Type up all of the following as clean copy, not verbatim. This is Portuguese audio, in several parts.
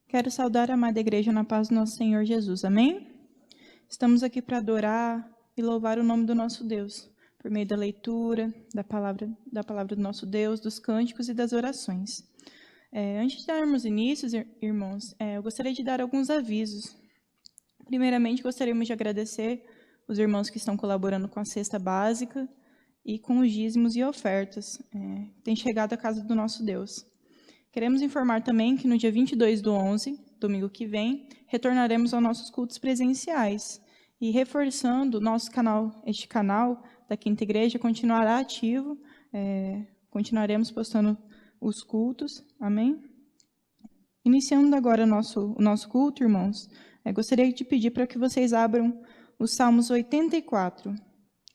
Quero saudar a amada igreja na paz do nosso Senhor Jesus. Amém? Estamos aqui para adorar e louvar o nome do nosso Deus, por meio da leitura, da palavra do nosso Deus, dos cânticos e das orações. Antes de darmos início, irmãos, eu gostaria de dar alguns avisos. Primeiramente, gostaríamos de agradecer os irmãos que estão colaborando com a cesta básica e com os dízimos e ofertas. Tem chegado à casa do nosso Deus. Queremos informar também que no dia 22/11, domingo que vem, retornaremos aos nossos cultos presenciais. E reforçando nosso canal, este canal da Quinta Igreja continuará ativo, continuaremos postando os cultos, amém? Iniciando agora o nosso culto, irmãos, gostaria de pedir para que vocês abram os Salmos 84,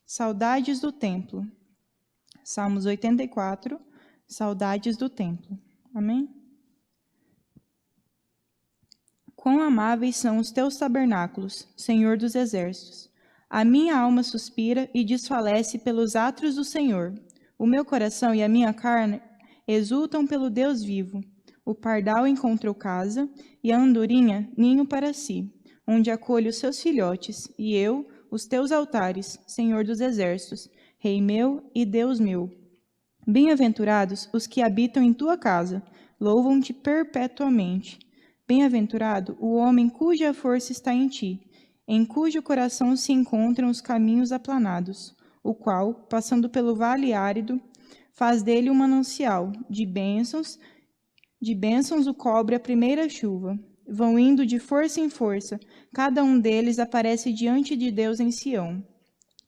Saudades do Templo. Salmos 84, Saudades do Templo. Amém? Quão amáveis são os teus tabernáculos, Senhor dos exércitos. A minha alma suspira e desfalece pelos átrios do Senhor. O meu coração e a minha carne exultam pelo Deus vivo. O pardal encontrou casa e a andorinha ninho para si, onde acolhe os seus filhotes, e eu, os teus altares, Senhor dos exércitos, Rei meu e Deus meu. Bem-aventurados os que habitam em tua casa, louvam-te perpetuamente. Bem-aventurado o homem cuja força está em ti, em cujo coração se encontram os caminhos aplanados, o qual, passando pelo vale árido, faz dele um manancial, de bênçãos o cobre a primeira chuva. Vão indo de força em força, cada um deles aparece diante de Deus em Sião.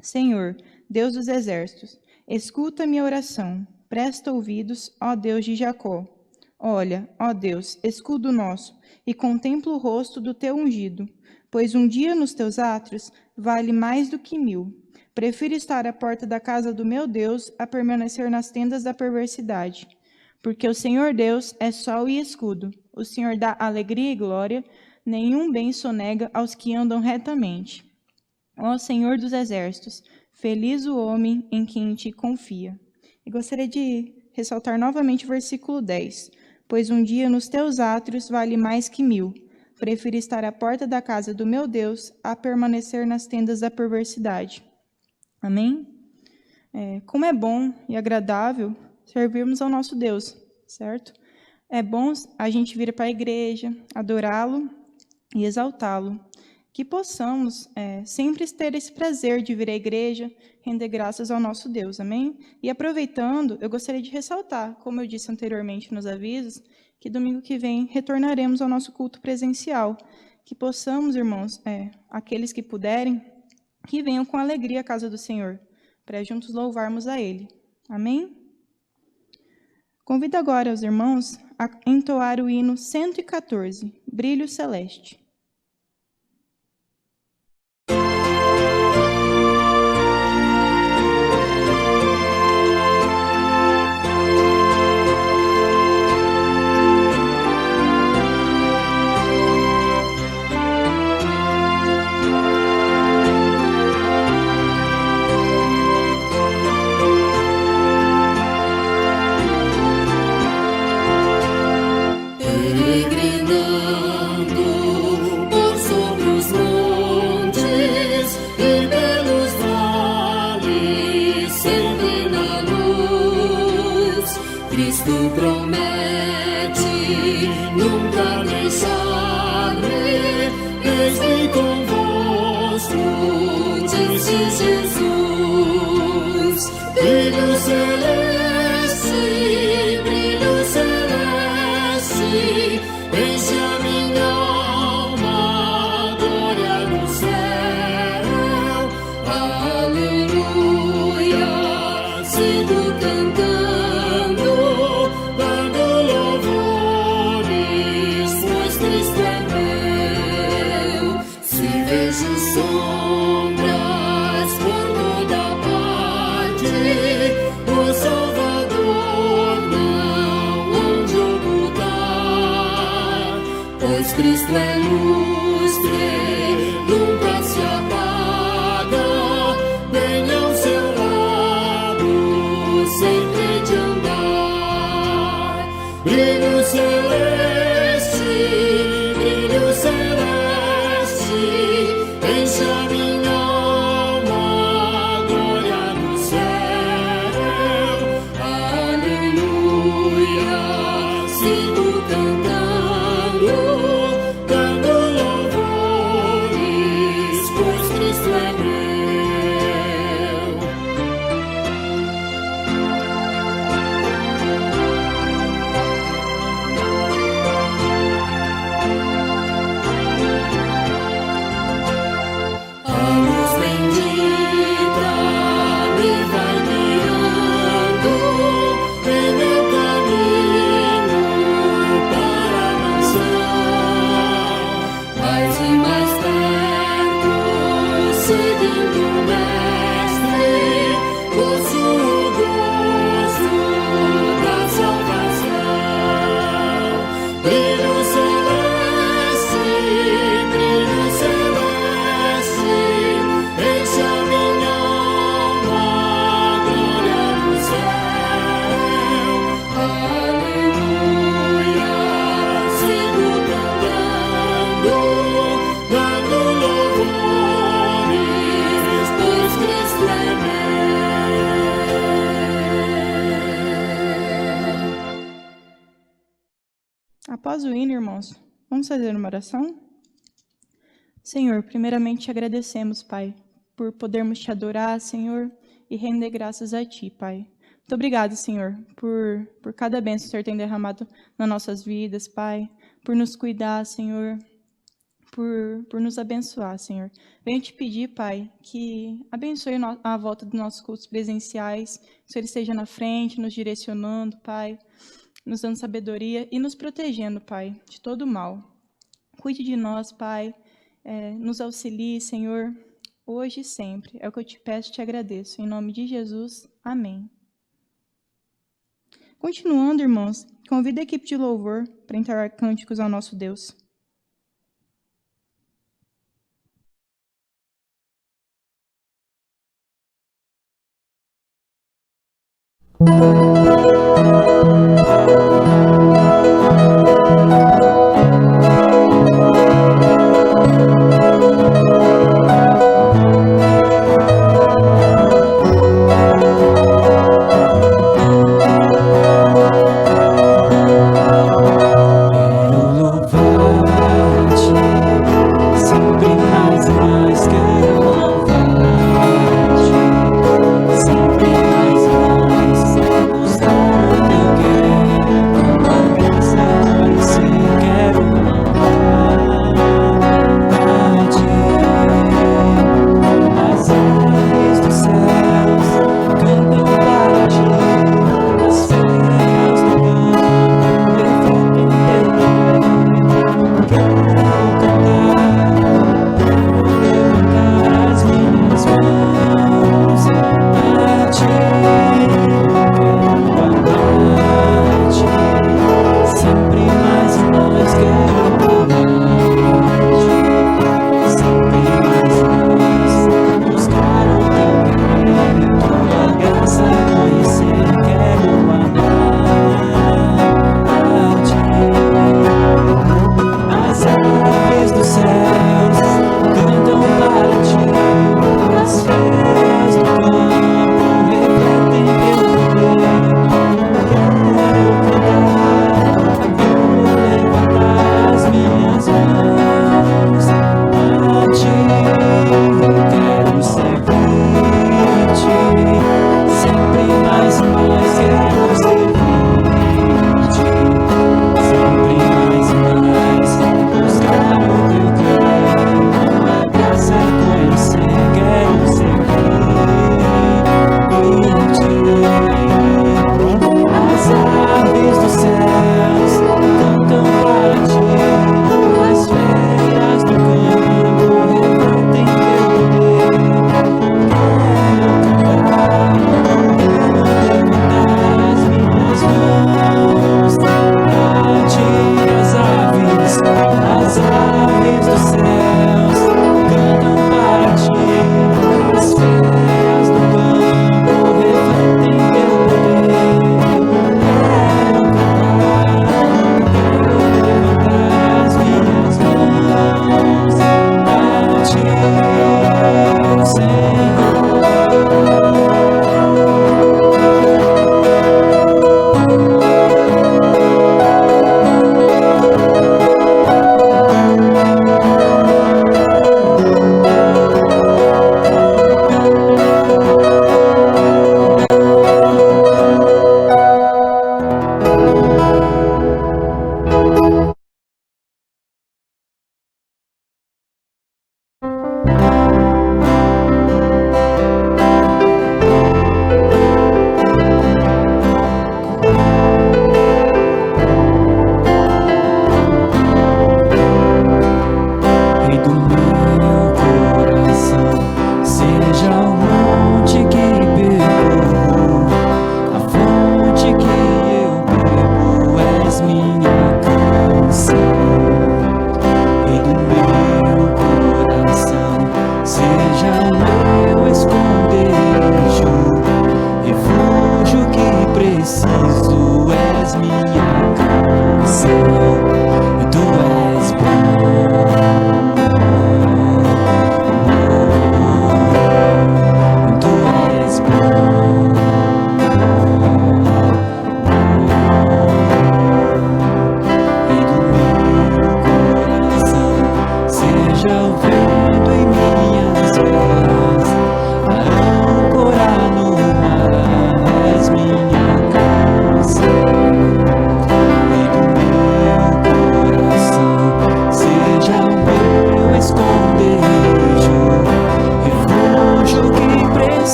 Senhor, Deus dos exércitos, escuta minha oração, presta ouvidos, ó Deus de Jacó. Olha, ó Deus, escudo nosso, e contempla o rosto do teu ungido, pois um dia nos teus átrios vale mais do que 1000. Prefiro estar à porta da casa do meu Deus a permanecer nas tendas da perversidade. Porque o Senhor Deus é sol e escudo, o Senhor dá alegria e glória, nenhum bem sonega aos que andam retamente. Ó Senhor dos exércitos, feliz o homem em quem te confia. E gostaria de ressaltar novamente o versículo 10. Pois um dia nos teus átrios vale mais que 1000. Prefiro estar à porta da casa do meu Deus a permanecer nas tendas da perversidade. Amém? Como é bom e agradável servirmos ao nosso Deus, certo? É bom a gente vir para a igreja, adorá-lo e exaltá-lo. Que possamos sempre ter esse prazer de vir à igreja, render graças ao nosso Deus, amém? E aproveitando, eu gostaria de ressaltar, como eu disse anteriormente nos avisos, que domingo que vem retornaremos ao nosso culto presencial. Que possamos, irmãos, aqueles que puderem, que venham com alegria à casa do Senhor, para juntos louvarmos a Ele, amém? Convido agora os irmãos a entoar o hino 114, Brilho Celeste. Sigo cantando, dando Após o hino, irmãos, vamos fazer uma oração? Senhor, primeiramente te agradecemos, Pai, por podermos te adorar, Senhor, e render graças a Ti, Pai. Muito obrigado, Senhor, por cada bênção que o Senhor tem derramado nas nossas vidas, Pai, por nos cuidar, Senhor, por nos abençoar, Senhor. Venho te pedir, Pai, que abençoe a volta dos nossos cultos presenciais, que o Senhor esteja na frente, nos direcionando, Pai, nos dando sabedoria e nos protegendo, Pai, de todo o mal. Cuide de nós, Pai, nos auxilie, Senhor, hoje e sempre. É o que eu te peço e te agradeço. Em nome de Jesus, amém. Continuando, irmãos, convido a equipe de louvor para entoar cânticos ao nosso Deus. Sempre mais,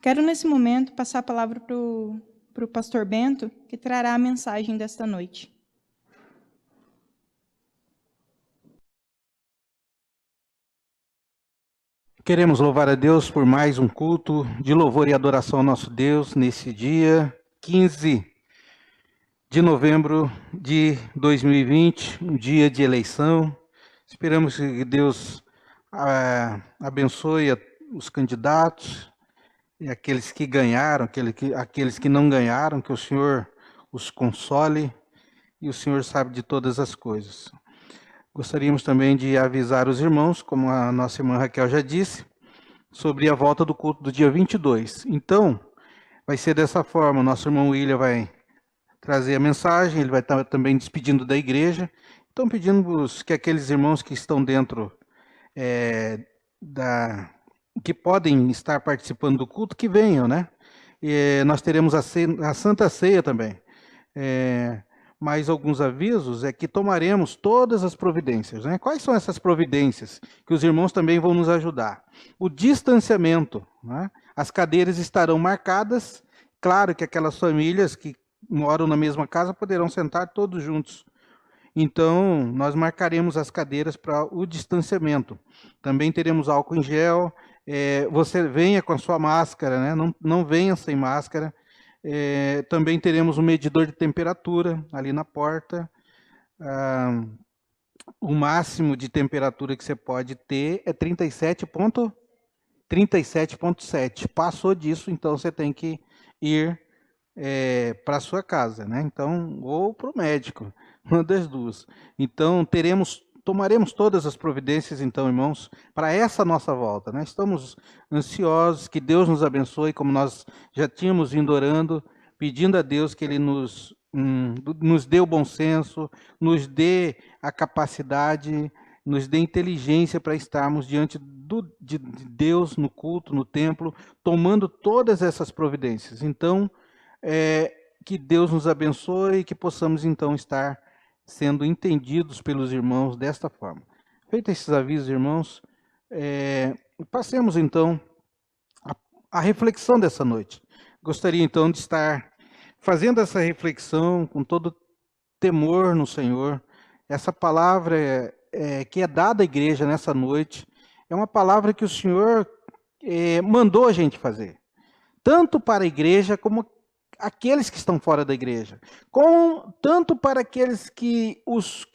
Quero, nesse momento, passar a palavra para o pastor Bento, que trará a mensagem desta noite. Queremos louvar a Deus por mais um culto de louvor e adoração ao nosso Deus nesse dia 15 de novembro de 2020, um dia de eleição. Esperamos que Deus abençoe os candidatos e aqueles que ganharam, aqueles que não ganharam, que o Senhor os console e o Senhor sabe de todas as coisas. Gostaríamos também de avisar os irmãos, como a nossa irmã Raquel já disse, sobre a volta do culto do dia 22. Então, vai ser dessa forma, o nosso irmão William vai trazer a mensagem, ele vai estar também despedindo da igreja. Então, pedimos que aqueles irmãos que estão dentro que podem estar participando do culto, que venham, né? Nós teremos a Santa Ceia também. Mais alguns avisos é que tomaremos todas as providências, né? Quais são essas providências? Que os irmãos também vão nos ajudar. O distanciamento, né? As cadeiras estarão marcadas. Claro que aquelas famílias que moram na mesma casa poderão sentar todos juntos. Então, nós marcaremos as cadeiras para o distanciamento. Também teremos álcool em gel. Você venha com a sua máscara, né? Não venha sem máscara. Também teremos um medidor de temperatura ali na porta. O máximo de temperatura que você pode ter é 37,7. Passou disso, então você tem que ir para a sua casa, né? Então, ou para o médico, uma das duas. Então, tomaremos todas as providências, então, irmãos, para essa nossa volta, né? Estamos ansiosos, que Deus nos abençoe, como nós já tínhamos vindo orando, pedindo a Deus que Ele nos dê o bom senso, nos dê a capacidade, nos dê inteligência para estarmos diante de Deus no culto, no templo, tomando todas essas providências. Então, que Deus nos abençoe e que possamos, então, estar sendo entendidos pelos irmãos desta forma. Feitos esses avisos, irmãos, passemos, então, a reflexão dessa noite. Gostaria, então, de estar fazendo essa reflexão com todo temor no Senhor. Essa palavra que é dada à igreja nessa noite é uma palavra que o Senhor mandou a gente fazer, tanto para a igreja como aqueles que estão fora da igreja, tanto para aqueles que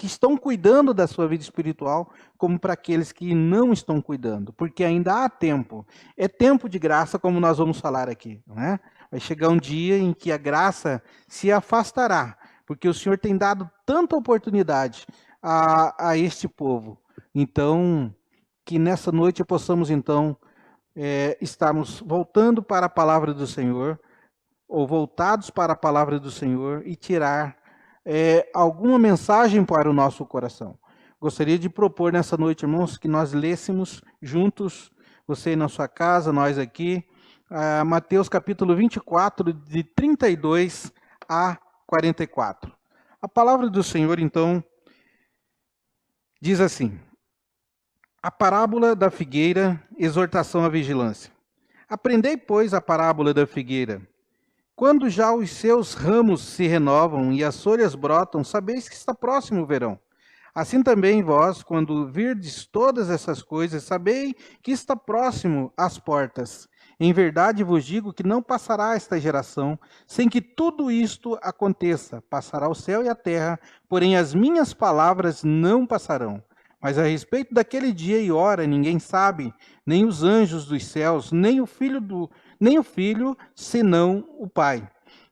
estão cuidando da sua vida espiritual, como para aqueles que não estão cuidando, porque ainda há tempo. É tempo de graça, como nós vamos falar aqui, né? Vai chegar um dia em que a graça se afastará, porque o Senhor tem dado tanta oportunidade a este povo. Então, que nessa noite possamos, então, estarmos voltando para a palavra do Senhor, ou voltados para a palavra do Senhor e tirar alguma mensagem para o nosso coração. Gostaria de propor nessa noite, irmãos, que nós lêssemos juntos, você na sua casa, nós aqui, Mateus capítulo 24, de 32 a 44. A palavra do Senhor, então, diz assim: a parábola da figueira, exortação à vigilância. Aprendei, pois, a parábola da figueira. Quando já os seus ramos se renovam e as folhas brotam, sabeis que está próximo o verão. Assim também vós, quando virdes todas essas coisas, sabei que está próximo às portas. Em verdade vos digo que não passará esta geração sem que tudo isto aconteça. Passará o céu e a terra, porém as minhas palavras não passarão. Mas a respeito daquele dia e hora ninguém sabe, nem os anjos dos céus, nem o filho, senão o Pai.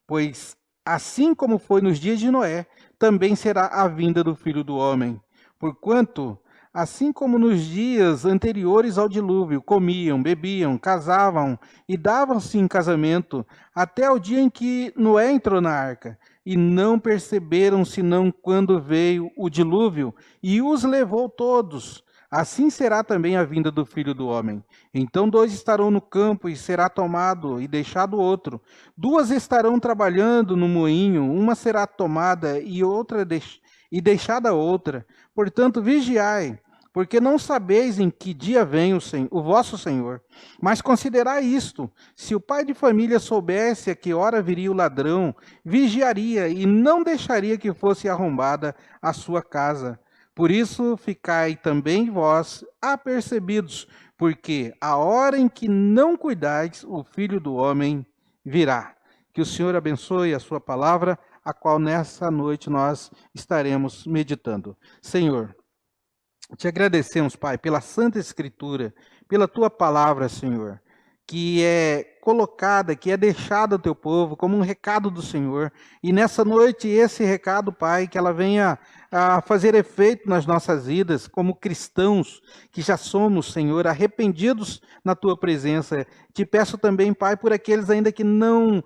Pois assim como foi nos dias de Noé, também será a vinda do Filho do Homem. Porquanto, assim como nos dias anteriores ao dilúvio, comiam, bebiam, casavam e davam-se em casamento, até o dia em que Noé entrou na arca, e não perceberam senão quando veio o dilúvio e os levou todos. Assim será também a vinda do Filho do Homem. Então 2 estarão no campo e será tomado e deixado outro. 2 estarão trabalhando no moinho, uma será tomada e deixada outra. Portanto, vigiai, porque não sabeis em que dia vem o vosso Senhor. Mas considerai isto: se o pai de família soubesse a que hora viria o ladrão, vigiaria e não deixaria que fosse arrombada a sua casa. Por isso ficai também vós apercebidos, porque a hora em que não cuidais, o Filho do Homem virá. Que o Senhor abençoe a sua palavra, a qual nessa noite nós estaremos meditando. Senhor, te agradecemos, Pai, pela Santa Escritura, pela tua palavra, Senhor, que é colocada, que é deixada ao teu povo como um recado do Senhor. E nessa noite, esse recado, Pai, que ela venha a fazer efeito nas nossas vidas, como cristãos que já somos, Senhor, arrependidos na tua presença. Te peço também, Pai, por aqueles ainda que não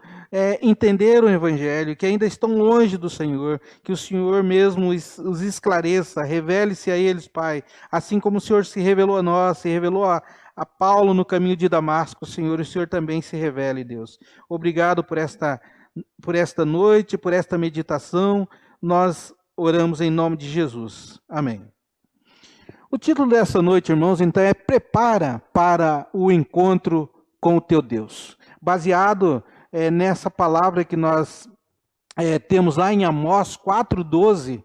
entenderam o Evangelho, que ainda estão longe do Senhor, que o Senhor mesmo os esclareça, revele-se a eles, Pai, assim como o Senhor se revelou a nós, se revelou a Paulo no caminho de Damasco, Senhor, o Senhor também se revele, Deus. Obrigado por esta noite, por esta meditação. Nós oramos em nome de Jesus. Amém. O título dessa noite, irmãos, então é Prepara para o encontro com o teu Deus. Baseado nessa palavra que nós temos lá em Amós 4:12,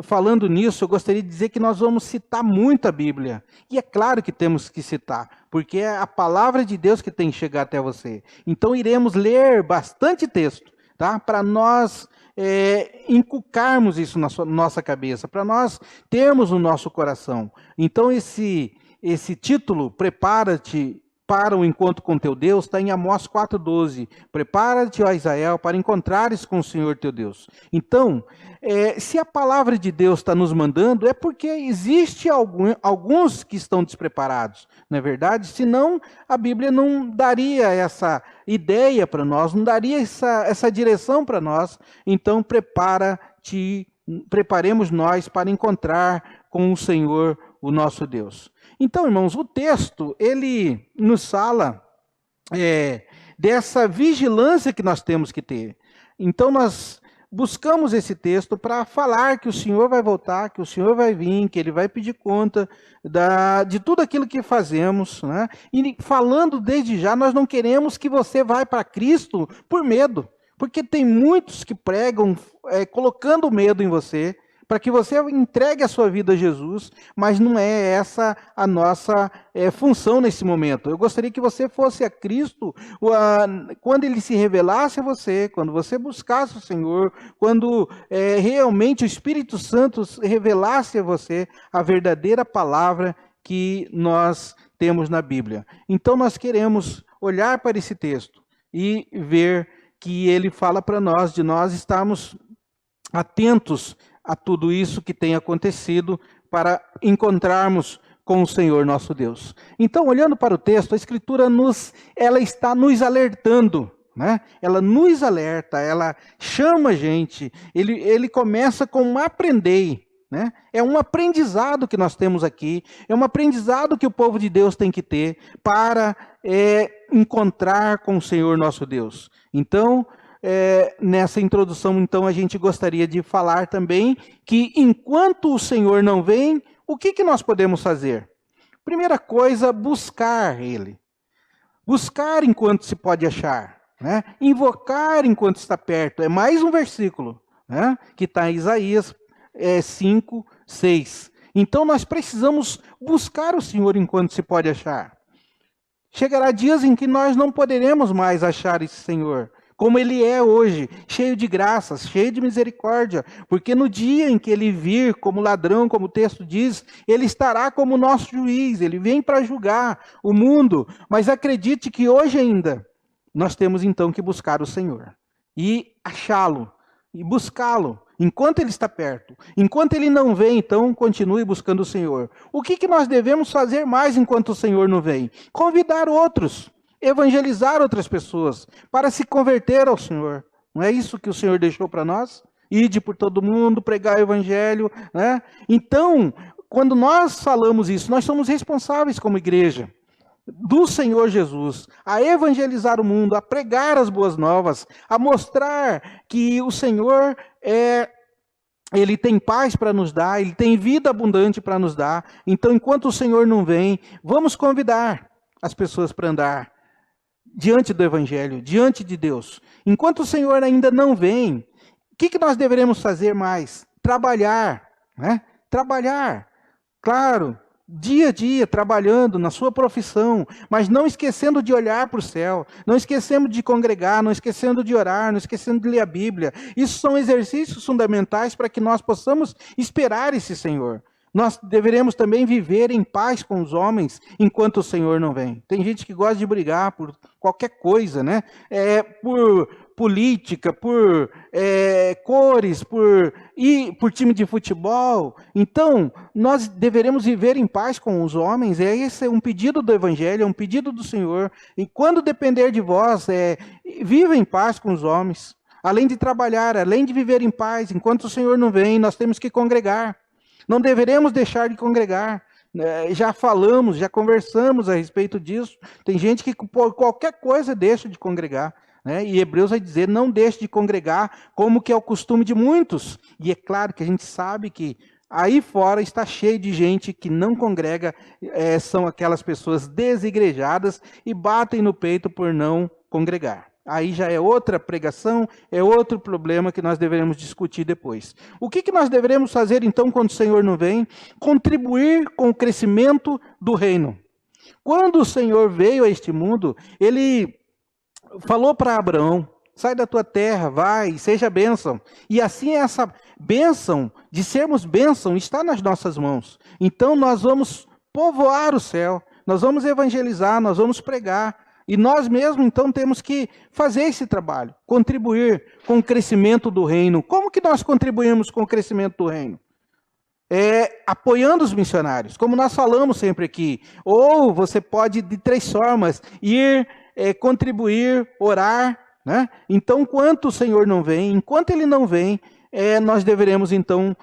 falando nisso, eu gostaria de dizer que nós vamos citar muito a Bíblia. E é claro que temos que citar, porque é a palavra de Deus que tem que chegar até você. Então iremos ler bastante texto, tá? Para nós inculcarmos isso na nossa cabeça, para nós termos no nosso coração. Então esse título, Prepara-te para o encontro com teu Deus, está em Amós 4:12. Prepara-te, ó Israel, para encontrares com o Senhor teu Deus. Então, se a palavra de Deus está nos mandando, é porque existe alguns que estão despreparados, não é verdade? Senão, a Bíblia não daria essa ideia para nós, não daria essa direção para nós. Então, preparemos nós para encontrar com o Senhor, o nosso Deus. Então, irmãos, o texto, ele nos fala dessa vigilância que nós temos que ter. Então, nós buscamos esse texto para falar que o Senhor vai voltar, que o Senhor vai vir, que Ele vai pedir conta de tudo aquilo que fazemos, né? E falando desde já, nós não queremos que você vá para Cristo por medo, porque tem muitos que pregam colocando medo em você, para que você entregue a sua vida a Jesus, mas não é essa a nossa função nesse momento. Eu gostaria que você fosse a Cristo quando Ele se revelasse a você, quando você buscasse o Senhor, quando realmente o Espírito Santo revelasse a você a verdadeira palavra que nós temos na Bíblia. Então nós queremos olhar para esse texto e ver que ele fala para nós, de nós estarmos atentos a tudo isso que tem acontecido para encontrarmos com o Senhor nosso Deus. Então, olhando para o texto, a Escritura ela está nos alertando, né? Ela nos alerta, ela chama a gente, ele começa com um aprendei, né? É um aprendizado que nós temos aqui, é um aprendizado que o povo de Deus tem que ter para encontrar com o Senhor nosso Deus. Então, nessa introdução, então, a gente gostaria de falar também que enquanto o Senhor não vem, o que nós podemos fazer? Primeira coisa, buscar Ele. Buscar enquanto se pode achar, né? Invocar enquanto está perto. É mais um versículo, né? Que está em Isaías 5:6. Então nós precisamos buscar o Senhor enquanto se pode achar. Chegará dias em que nós não poderemos mais achar esse Senhor, como Ele é hoje, cheio de graças, cheio de misericórdia, porque no dia em que Ele vir como ladrão, como o texto diz, Ele estará como nosso juiz, Ele vem para julgar o mundo, mas acredite que hoje ainda, nós temos então que buscar o Senhor, e achá-lo, e buscá-lo, enquanto Ele está perto. Enquanto Ele não vem, então, continue buscando o Senhor. O que nós devemos fazer mais enquanto o Senhor não vem? Convidar outros, evangelizar outras pessoas para se converter ao Senhor. Não é isso que o Senhor deixou para nós? Ide por todo mundo, pregar o evangelho, né? Então, quando nós falamos isso, nós somos responsáveis como igreja do Senhor Jesus, a evangelizar o mundo, a pregar as boas novas, a mostrar que o Senhor Ele tem paz para nos dar, Ele tem vida abundante para nos dar. Então, enquanto o Senhor não vem, vamos convidar as pessoas para andar diante do Evangelho, diante de Deus. Enquanto o Senhor ainda não vem, o que nós deveremos fazer mais? Trabalhar, né? Trabalhar, claro, dia a dia, trabalhando na sua profissão, mas não esquecendo de olhar para o céu, não esquecendo de congregar, não esquecendo de orar, não esquecendo de ler a Bíblia. Isso são exercícios fundamentais para que nós possamos esperar esse Senhor. Nós deveremos também viver em paz com os homens enquanto o Senhor não vem. Tem gente que gosta de brigar por qualquer coisa, né? Por política, por cores, por time de futebol. Então, nós deveremos viver em paz com os homens. Esse é um pedido do Evangelho, é um pedido do Senhor. E quando depender de vós, viva em paz com os homens. Além de trabalhar, além de viver em paz, enquanto o Senhor não vem, nós temos que congregar. Não deveremos deixar de congregar. Já falamos, já conversamos a respeito disso. Tem gente que por qualquer coisa deixa de congregar. Né? E Hebreus vai dizer, não deixe de congregar, como que é o costume de muitos. E é claro que a gente sabe que aí fora está cheio de gente que não congrega, são aquelas pessoas desigrejadas e batem no peito por não congregar. Aí já é outra pregação, é outro problema que nós deveremos discutir depois. O que nós deveremos fazer então quando o Senhor não vem? Contribuir com o crescimento do reino. Quando o Senhor veio a este mundo, Ele falou para Abraão, sai da tua terra, vai, seja bênção. E assim essa bênção, de sermos bênção, está nas nossas mãos. Então nós vamos povoar o céu, nós vamos evangelizar, nós vamos pregar. E nós mesmos, então, temos que fazer esse trabalho, contribuir com o crescimento do reino. Como que nós contribuímos com o crescimento do reino? Apoiando os missionários, como nós falamos sempre aqui. Ou você pode, de 3 formas, ir, contribuir, orar. Né? Então, enquanto o Senhor não vem, enquanto Ele não vem, nós deveremos, então,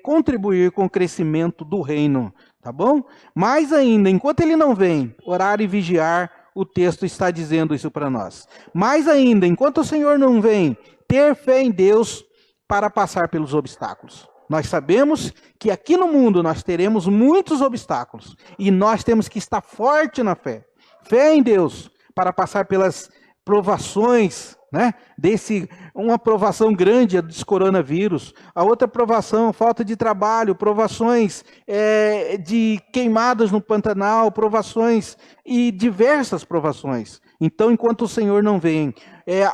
contribuir com o crescimento do reino. Tá bom? Mais ainda, enquanto Ele não vem, orar e vigiar. O texto está dizendo isso para nós. Mais ainda, enquanto o Senhor não vem, ter fé em Deus para passar pelos obstáculos. Nós sabemos que aqui no mundo nós teremos muitos obstáculos e nós temos que estar forte na fé. Fé em Deus para passar pelas provações, né? Uma provação grande é desse coronavírus, a outra provação, falta de trabalho, provações de queimadas no Pantanal, provações e diversas provações. Então, enquanto o Senhor não vem,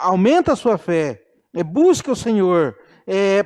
aumenta a sua fé, busque o Senhor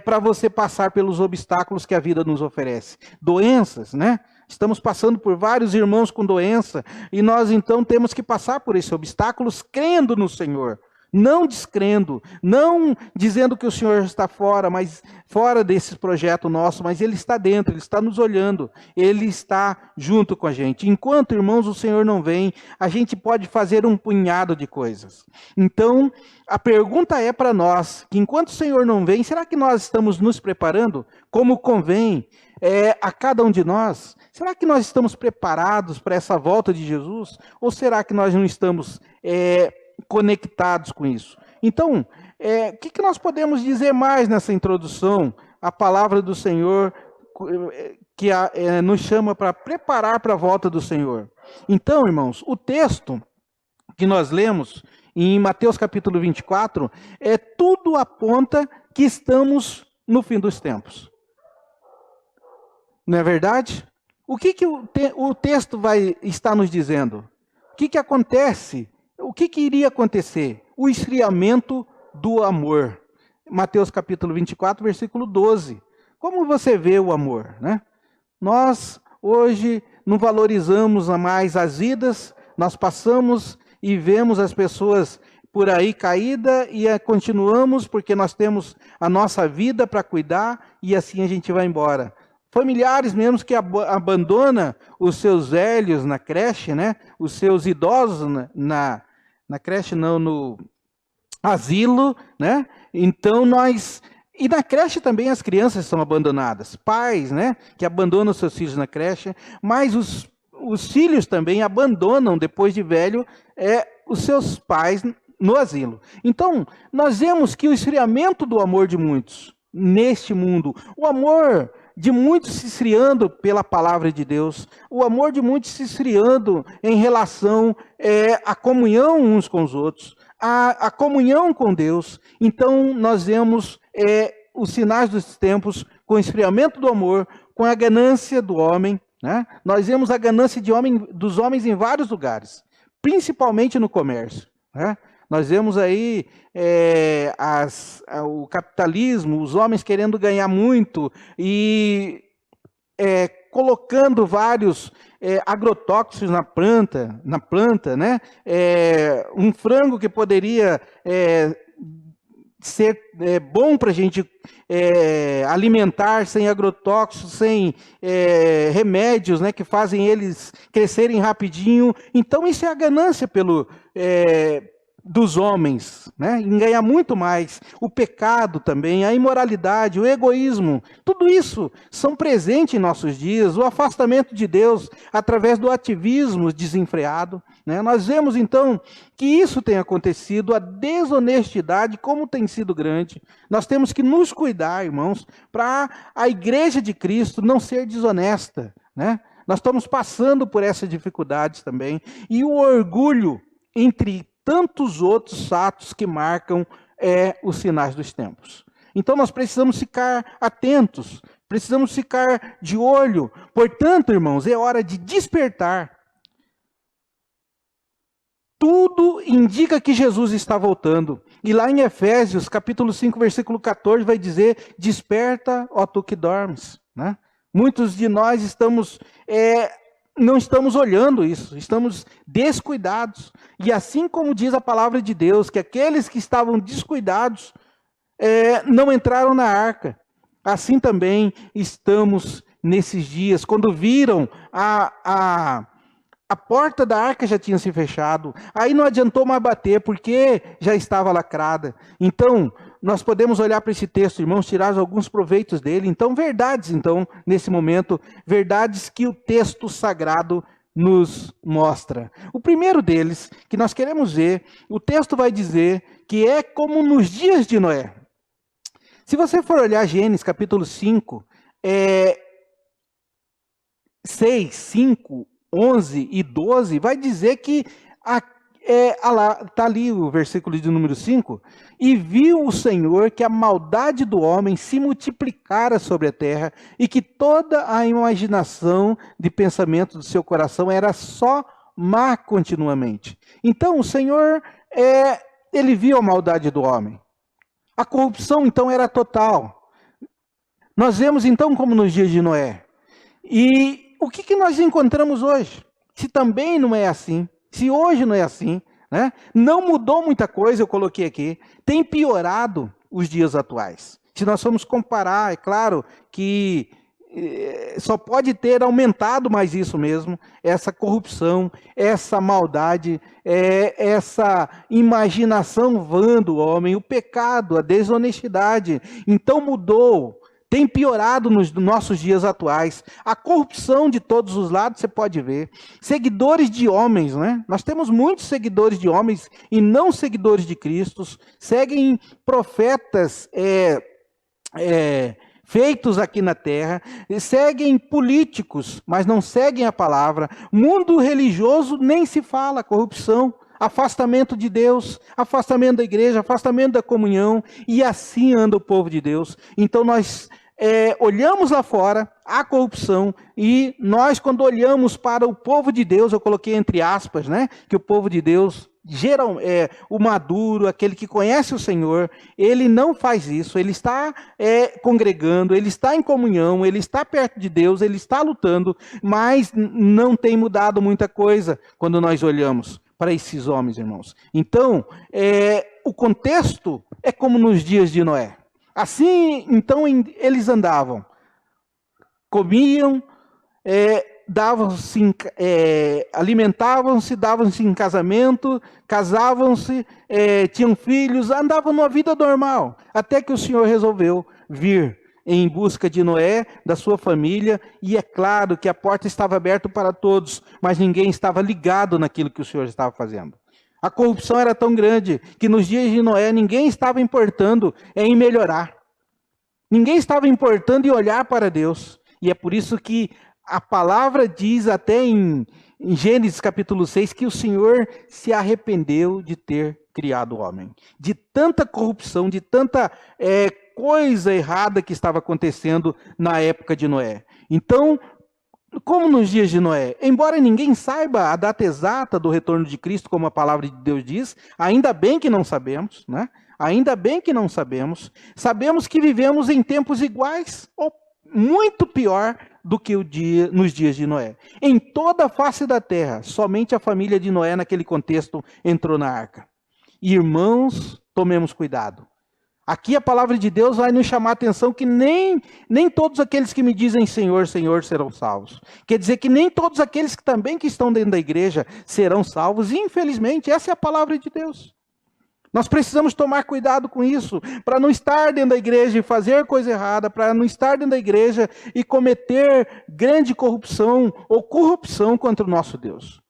para você passar pelos obstáculos que a vida nos oferece. Doenças, né? Estamos passando por vários irmãos com doença e nós então temos que passar por esses obstáculos crendo no Senhor. Não descrendo, não dizendo que o Senhor está fora, mas fora desse projeto nosso, mas Ele está dentro, Ele está nos olhando, Ele está junto com a gente. Enquanto, irmãos, o Senhor não vem, a gente pode fazer um punhado de coisas. Então, a pergunta é para nós, que enquanto o Senhor não vem, será que nós estamos nos preparando como convém a cada um de nós? Será que nós estamos preparados para essa volta de Jesus? Ou será que nós não estamos conectados com isso? Então, o que nós podemos dizer mais nessa introdução? A palavra do Senhor que nos chama para preparar para a volta do Senhor. Então, irmãos, o texto que nós lemos em Mateus capítulo 24, tudo aponta que estamos no fim dos tempos. Não é verdade? O que o texto vai estar nos dizendo? O que acontece? O que iria acontecer? O esfriamento do amor. Mateus capítulo 24, versículo 12. Como você vê o amor, né? Nós, hoje, não valorizamos mais as vidas, nós passamos e vemos as pessoas por aí caídas e continuamos porque nós temos a nossa vida para cuidar e assim a gente vai embora. Familiares mesmo que abandonam os seus velhos na creche, né? Os seus idosos na creche não, no asilo, né? Então e na creche também as crianças são abandonadas. Pais, né? Que abandonam seus filhos na creche, mas os filhos também abandonam, depois de velho, os seus pais no asilo. Então, nós vemos que o esfriamento do amor de muitos, neste mundo. O amor de muitos se esfriando pela palavra de Deus. O amor de muitos se esfriando em relação à comunhão uns com os outros. A comunhão com Deus. Então nós vemos os sinais dos tempos com o esfriamento do amor, com a ganância do homem, né? Nós vemos a ganância dos homens em vários lugares, principalmente no comércio, né? Nós vemos aí o capitalismo, os homens querendo ganhar muito e colocando vários agrotóxicos na planta, né? Um frango que poderia ser bom para a gente alimentar sem agrotóxicos, sem remédios, né, que fazem eles crescerem rapidinho. Então isso é a ganância dos homens, né, em ganhar muito mais. O pecado também, a imoralidade, o egoísmo, tudo isso são presentes em nossos dias. O afastamento de Deus através do ativismo desenfreado, né? Nós vemos então que isso tem acontecido, a desonestidade como tem sido grande. Nós temos que nos cuidar, irmãos, para a igreja de Cristo não ser desonesta, né? Nós estamos passando por essas dificuldades também. E o orgulho, entre tantos outros fatos que marcam os sinais dos tempos. Então nós precisamos ficar atentos, precisamos ficar de olho. Portanto, irmãos, é hora de despertar. Tudo indica que Jesus está voltando. E lá em Efésios, capítulo 5, versículo 14, vai dizer: desperta, ó tu que dormes, né? Muitos de nós não estamos olhando isso, estamos descuidados. E assim como diz a palavra de Deus, que aqueles que estavam descuidados não entraram na arca, assim também estamos nesses dias. Quando viram a porta da arca já tinha se fechado, aí não adiantou mais bater, porque já estava lacrada. Então, nós podemos olhar para esse texto, irmãos, tirar alguns proveitos dele. Então, verdades, nesse momento, verdades que o texto sagrado nos mostra. O primeiro deles, que nós queremos ver, o texto vai dizer que é como nos dias de Noé. Se você for olhar Gênesis capítulo 5, 6, 5, 11 e 12, vai dizer que está ali o versículo de número 5, e viu o Senhor que a maldade do homem se multiplicara sobre a terra, e que toda a imaginação de pensamento do seu coração era só má continuamente. Então o Senhor, ele viu a maldade do homem. A corrupção então era total. Nós vemos então como nos dias de Noé. E o que nós encontramos hoje? Se também não é assim, se hoje não é assim, né? Não mudou muita coisa, eu coloquei aqui, tem piorado os dias atuais. Se nós formos comparar, é claro que só pode ter aumentado mais isso mesmo, essa corrupção, essa maldade, essa imaginação vã do homem, o pecado, a desonestidade. Então mudou. Tem piorado nos nossos dias atuais. A corrupção de todos os lados, você pode ver. Seguidores de homens, né? Nós temos muitos seguidores de homens e não seguidores de Cristo. Seguem profetas feitos aqui na terra. Seguem políticos, mas não seguem a palavra. Mundo religioso nem se fala, corrupção. Afastamento de Deus, afastamento da igreja, afastamento da comunhão, e assim anda o povo de Deus. Então nós olhamos lá fora a corrupção, e nós, quando olhamos para o povo de Deus, eu coloquei entre aspas, né, que o povo de Deus, o maduro, aquele que conhece o Senhor, ele não faz isso. Ele está congregando, ele está em comunhão, ele está perto de Deus, ele está lutando, mas não tem mudado muita coisa quando nós olhamos para esses homens, irmãos. Então, o contexto é como nos dias de Noé. Assim, então, eles andavam, comiam, alimentavam-se, davam-se em casamento, casavam-se, tinham filhos, andavam numa vida normal, até que o Senhor resolveu vir em busca de Noé, da sua família, e é claro que a porta estava aberta para todos, mas ninguém estava ligado naquilo que o Senhor estava fazendo. A corrupção era tão grande que nos dias de Noé ninguém estava importando em melhorar. Ninguém estava importando em olhar para Deus. E é por isso que a palavra diz até em Gênesis capítulo 6 que o Senhor se arrependeu de ter criado o homem. De tanta corrupção, de tanta coisa errada que estava acontecendo na época de Noé. Então, como nos dias de Noé, embora ninguém saiba a data exata do retorno de Cristo, como a palavra de Deus diz, ainda bem que não sabemos, né? Ainda bem que não sabemos. Sabemos que vivemos em tempos iguais ou muito pior do que nos dias de Noé. Em toda a face da terra, somente a família de Noé, naquele contexto, entrou na arca. Irmãos, tomemos cuidado. Aqui a palavra de Deus vai nos chamar a atenção que nem todos aqueles que me dizem Senhor, Senhor serão salvos. Quer dizer que nem todos aqueles que também que estão dentro da igreja serão salvos. E, infelizmente, essa é a palavra de Deus. Nós precisamos tomar cuidado com isso, para não estar dentro da igreja e fazer coisa errada, para não estar dentro da igreja e cometer grande corrupção ou corrupção contra o nosso Deus.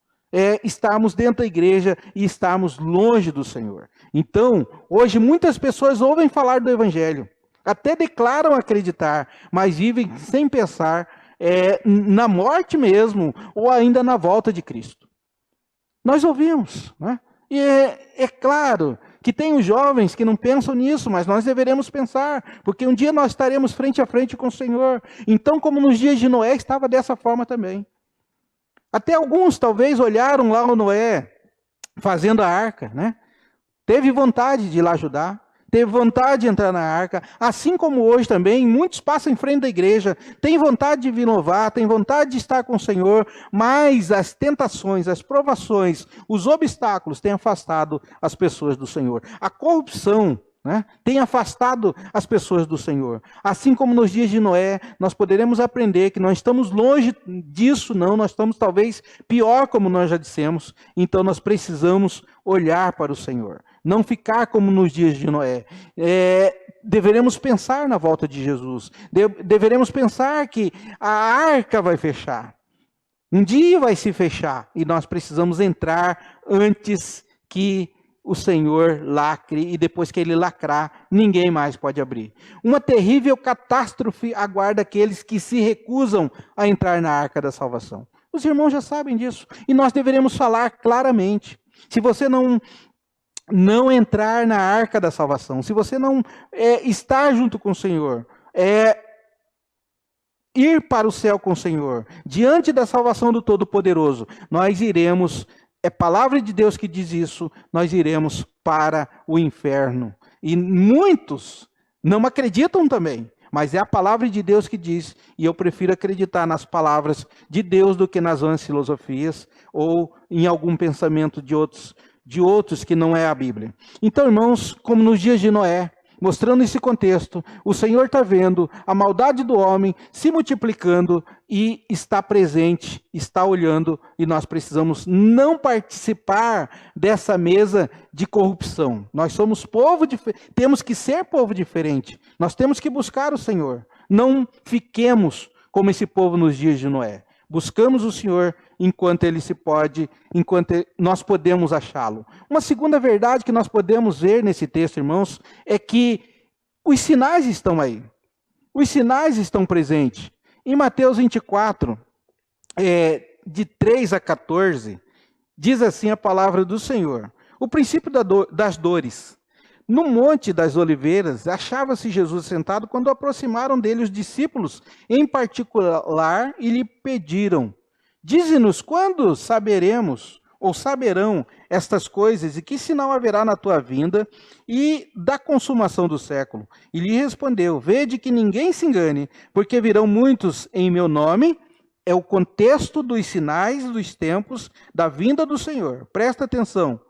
Estarmos dentro da igreja e estarmos longe do Senhor. Então, hoje muitas pessoas ouvem falar do Evangelho, até declaram acreditar, mas vivem sem pensar na morte mesmo, ou ainda na volta de Cristo. Nós ouvimos, né? E é claro que tem os jovens que não pensam nisso, mas nós deveremos pensar, porque um dia nós estaremos frente a frente com o Senhor. Então, como nos dias de Noé, estava dessa forma também. Até alguns talvez olharam lá o Noé fazendo a arca, né? Teve vontade de ir lá ajudar, teve vontade de entrar na arca, assim como hoje também, muitos passam em frente da igreja, têm vontade de vir louvar, têm vontade de estar com o Senhor, mas as tentações, as provações, os obstáculos têm afastado as pessoas do Senhor. A corrupção, né, tem afastado as pessoas do Senhor. Assim como nos dias de Noé, nós poderemos aprender que nós estamos longe disso, não, nós estamos talvez pior, como nós já dissemos, então nós precisamos olhar para o Senhor, não ficar como nos dias de Noé. Deveremos pensar na volta de Jesus, deveremos pensar que a arca vai fechar, um dia vai se fechar, e nós precisamos entrar antes que o Senhor lacre, e depois que ele lacrar, ninguém mais pode abrir. Uma terrível catástrofe aguarda aqueles que se recusam a entrar na arca da salvação. Os irmãos já sabem disso, e nós deveremos falar claramente. Se você não entrar na arca da salvação, se você não estar junto com o Senhor, ir para o céu com o Senhor, diante da salvação do Todo-Poderoso, nós iremos, é palavra de Deus que diz isso, nós iremos para o inferno. E muitos não acreditam também, mas é a palavra de Deus que diz, e eu prefiro acreditar nas palavras de Deus do que nas vãs filosofias, ou em algum pensamento de outros que não é a Bíblia. Então, irmãos, como nos dias de Noé, mostrando esse contexto, o Senhor está vendo a maldade do homem se multiplicando e está presente, está olhando, e nós precisamos não participar dessa mesa de corrupção. Nós somos povo diferente, temos que ser povo diferente, nós temos que buscar o Senhor. Não fiquemos como esse povo nos dias de Noé. Buscamos o Senhor enquanto ele se pode, enquanto nós podemos achá-lo. Uma segunda verdade que nós podemos ver nesse texto, irmãos, é que os sinais estão aí. Os sinais estão presentes. Em Mateus 24, de 3 a 14, diz assim a palavra do Senhor. O princípio das dores. No Monte das Oliveiras, achava-se Jesus sentado quando aproximaram dele os discípulos, em particular, e lhe pediram: dize-nos quando saberemos, ou saberão estas coisas, e que sinal haverá na tua vinda e da consumação do século? E lhe respondeu: vede que ninguém se engane, porque virão muitos em meu nome. É o contexto dos sinais dos tempos da vinda do Senhor. Presta atenção.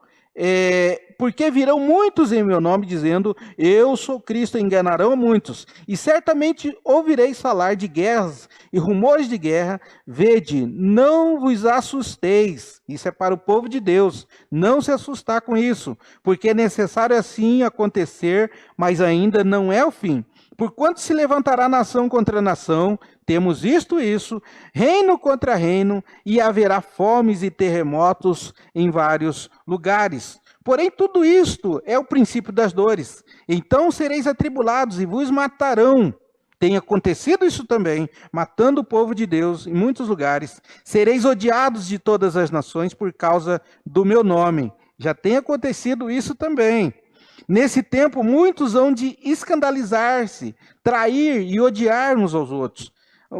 Porque virão muitos em meu nome, dizendo, eu sou Cristo, enganarão muitos. E certamente ouvireis falar de guerras e rumores de guerra. Vede, não vos assusteis. Isso é para o povo de Deus. Não se assustar com isso, porque é necessário assim acontecer, mas ainda não é o fim. Porquanto se levantará nação contra nação, temos isso, reino contra reino, e haverá fomes e terremotos em vários lugares. Porém, tudo isto é o princípio das dores. Então sereis atribulados e vos matarão. Tem acontecido isso também, matando o povo de Deus em muitos lugares. Sereis odiados de todas as nações por causa do meu nome. Já tem acontecido isso também. Nesse tempo, muitos hão de escandalizar-se, trair e odiar uns aos outros,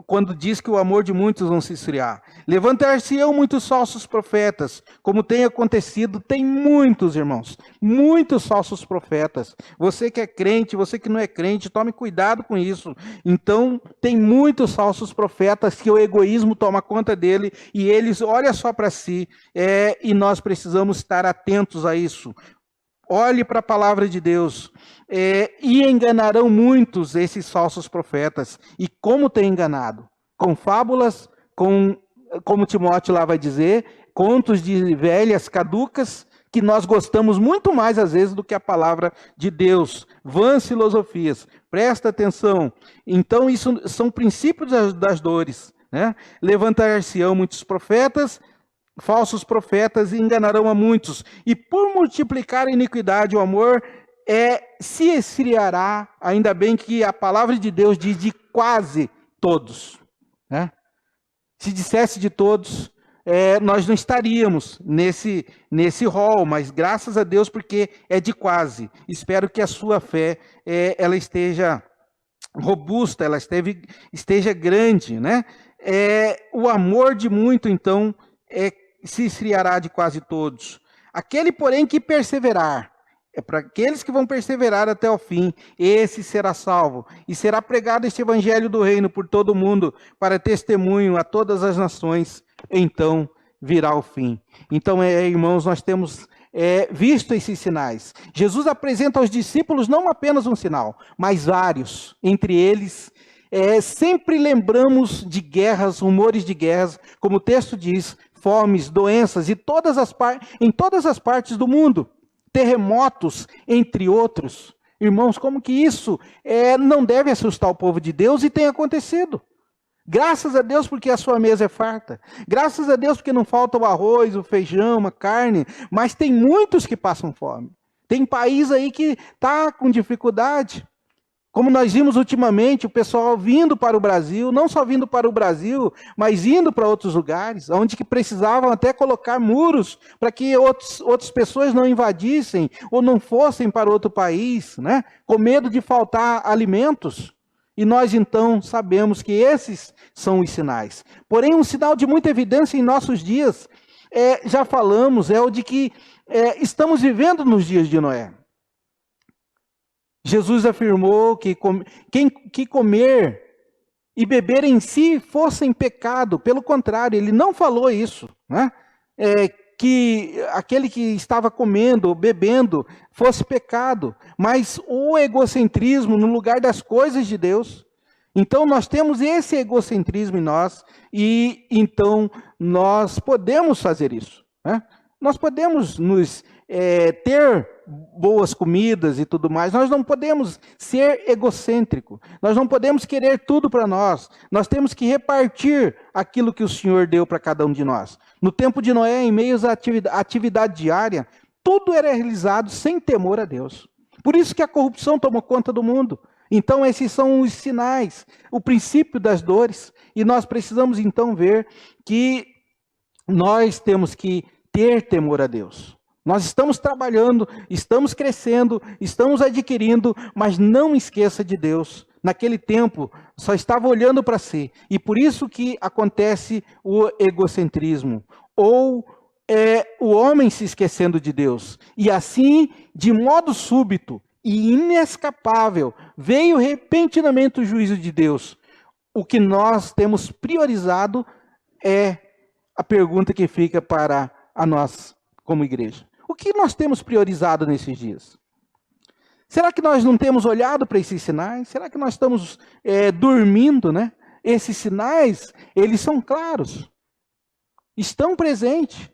quando diz que o amor de muitos vão se esfriar. Levantar-se-ão muitos falsos profetas, como tem acontecido, tem muitos, irmãos, muitos falsos profetas. Você que é crente, você que não é crente, tome cuidado com isso. Então, tem muitos falsos profetas que o egoísmo toma conta dele e eles olham só para si, e nós precisamos estar atentos a isso. Olhe para a palavra de Deus. E enganarão muitos esses falsos profetas. E como tem enganado? Com fábulas, como Timóteo lá vai dizer, contos de velhas caducas, que nós gostamos muito mais às vezes do que a palavra de Deus. Vãs filosofias. Presta atenção. Então isso são princípios das dores, né? Levantar-se-ão muitos profetas, falsos profetas, enganarão a muitos. E por multiplicar a iniquidade, o amor se esfriará. Ainda bem que a palavra de Deus diz de quase todos, né? Se dissesse de todos, nós não estaríamos nesse rol, mas graças a Deus porque é de quase. Espero que a sua fé ela esteja robusta, ela esteja grande, né? O amor de muito, então, se esfriará de quase todos. Aquele, porém, que perseverar, para aqueles que vão perseverar até o fim, esse será salvo. E será pregado este evangelho do reino por todo o mundo, para testemunho a todas as nações, então virá o fim. Então, irmãos, nós temos visto esses sinais. Jesus apresenta aos discípulos não apenas um sinal, mas vários. Entre eles, sempre lembramos de guerras, rumores de guerras, como o texto diz, fomes, doenças, em todas as partes do mundo, terremotos, entre outros. Irmãos, como que isso não deve assustar o povo de Deus e tem acontecido? Graças a Deus porque a sua mesa é farta. Graças a Deus porque não falta o arroz, o feijão, a carne, mas tem muitos que passam fome. Tem país aí que está com dificuldade. Como nós vimos ultimamente, o pessoal vindo para o Brasil, não só vindo para o Brasil, mas indo para outros lugares, onde que precisavam até colocar muros para que outras pessoas não invadissem ou não fossem para outro país, né? Com medo de faltar alimentos. E nós então sabemos que esses são os sinais. Porém, um sinal de muita evidência em nossos dias, já falamos, é o de que estamos vivendo nos dias de Noé. Jesus afirmou que comer e beber em si fossem pecado. Pelo contrário, ele não falou isso, né? Que aquele que estava comendo ou bebendo fosse pecado, mas o egocentrismo no lugar das coisas de Deus. Então nós temos esse egocentrismo em nós e então nós podemos fazer isso, né? Nós podemos ter boas comidas e tudo mais, nós não podemos ser egocêntrico, nós não podemos querer tudo para nós, nós temos que repartir aquilo que o Senhor deu para cada um de nós. No tempo de Noé, em meio à atividade diária, tudo era realizado sem temor a Deus. Por isso que a corrupção tomou conta do mundo. Então esses são os sinais, o princípio das dores, e nós precisamos então ver que nós temos que ter temor a Deus. Nós estamos trabalhando, estamos crescendo, estamos adquirindo, mas não esqueça de Deus. Naquele tempo, só estava olhando para si. E por isso que acontece o egocentrismo. Ou o homem se esquecendo de Deus. E assim, de modo súbito e inescapável, veio repentinamente o juízo de Deus. O que nós temos priorizado é a pergunta que fica para a nós como igreja. O que nós temos priorizado nesses dias? Será que nós não temos olhado para esses sinais? Será que nós estamos dormindo, né? Esses sinais, eles são claros. Estão presentes.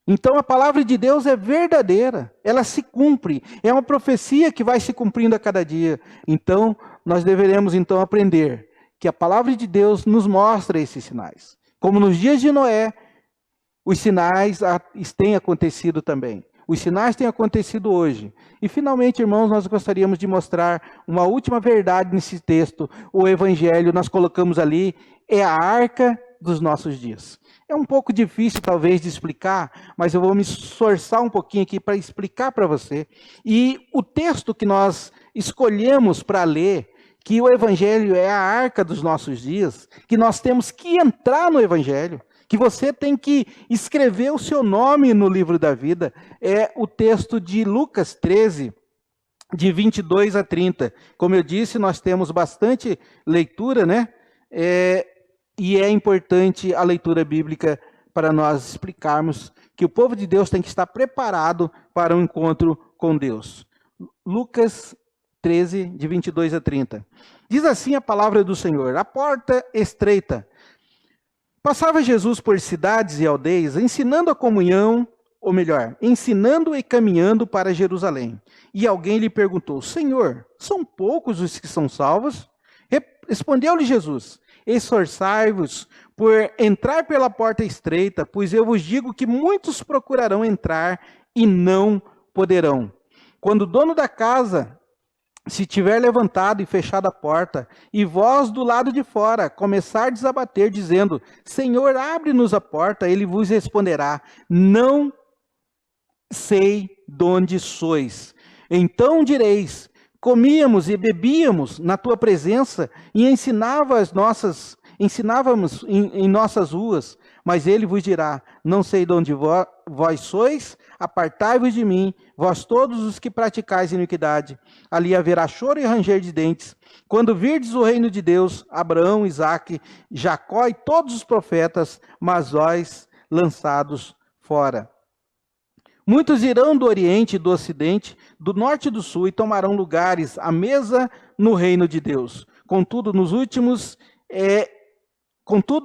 Então a palavra de Deus é verdadeira. Ela se cumpre. É uma profecia que vai se cumprindo a cada dia. Então nós deveremos então aprender que a palavra de Deus nos mostra esses sinais. Como nos dias de Noé, os sinais têm acontecido também. Os sinais têm acontecido hoje. E finalmente, irmãos, nós gostaríamos de mostrar uma última verdade nesse texto. O Evangelho, nós colocamos ali, é a arca dos nossos dias. É um pouco difícil, talvez, de explicar, mas eu vou me esforçar um pouquinho aqui para explicar para você. E o texto que nós escolhemos para ler, que o Evangelho é a arca dos nossos dias, que nós temos que entrar no Evangelho, que você tem que escrever o seu nome no livro da vida, é o texto de Lucas 13, de 22 a 30. Como eu disse, nós temos bastante leitura, né? E é importante a leitura bíblica para nós explicarmos que o povo de Deus tem que estar preparado para um encontro com Deus. Lucas 13, de 22 a 30. Diz assim a palavra do Senhor: a porta estreita. Passava Jesus por cidades e aldeias, ensinando a comunhão, ou melhor, ensinando e caminhando para Jerusalém. E alguém lhe perguntou: Senhor, são poucos os que são salvos? Respondeu-lhe Jesus: esforçai-vos por entrar pela porta estreita, pois eu vos digo que muitos procurarão entrar e não poderão. Quando o dono da casa se tiver levantado e fechado a porta, e vós do lado de fora começardes a bater, dizendo: Senhor, abre-nos a porta, ele vos responderá: não sei de onde sois. Então direis: comíamos e bebíamos na tua presença e ensinávamos em nossas ruas. Mas ele vos dirá: não sei de onde vós sois, apartai-vos de mim, vós todos os que praticais iniquidade. Ali haverá choro e ranger de dentes, quando virdes o reino de Deus, Abraão, Isaque, Jacó e todos os profetas, mas vós lançados fora. Muitos irão do Oriente e do Ocidente, do Norte e do Sul, e tomarão lugares à mesa no reino de Deus. Contudo,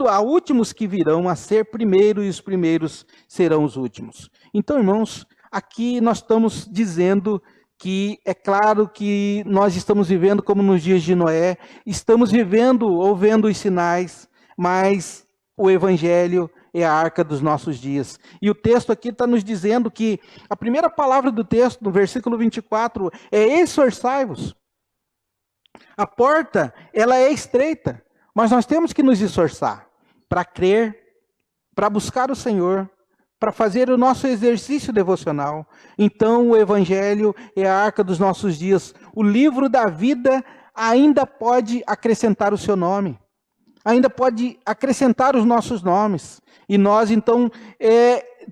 há últimos que virão a ser primeiro, e os primeiros serão os últimos. Então, irmãos, aqui nós estamos dizendo que é claro que nós estamos vivendo como nos dias de Noé, estamos vivendo ou vendo os sinais, mas o Evangelho é a arca dos nossos dias. E o texto aqui está nos dizendo que a primeira palavra do texto, no versículo 24, é esforçai-vos. A porta, ela é estreita, mas nós temos que nos esforçar para crer, para buscar o Senhor, para fazer o nosso exercício devocional. Então o Evangelho é a arca dos nossos dias. O livro da vida ainda pode acrescentar o seu nome. Ainda pode acrescentar os nossos nomes. E nós, então,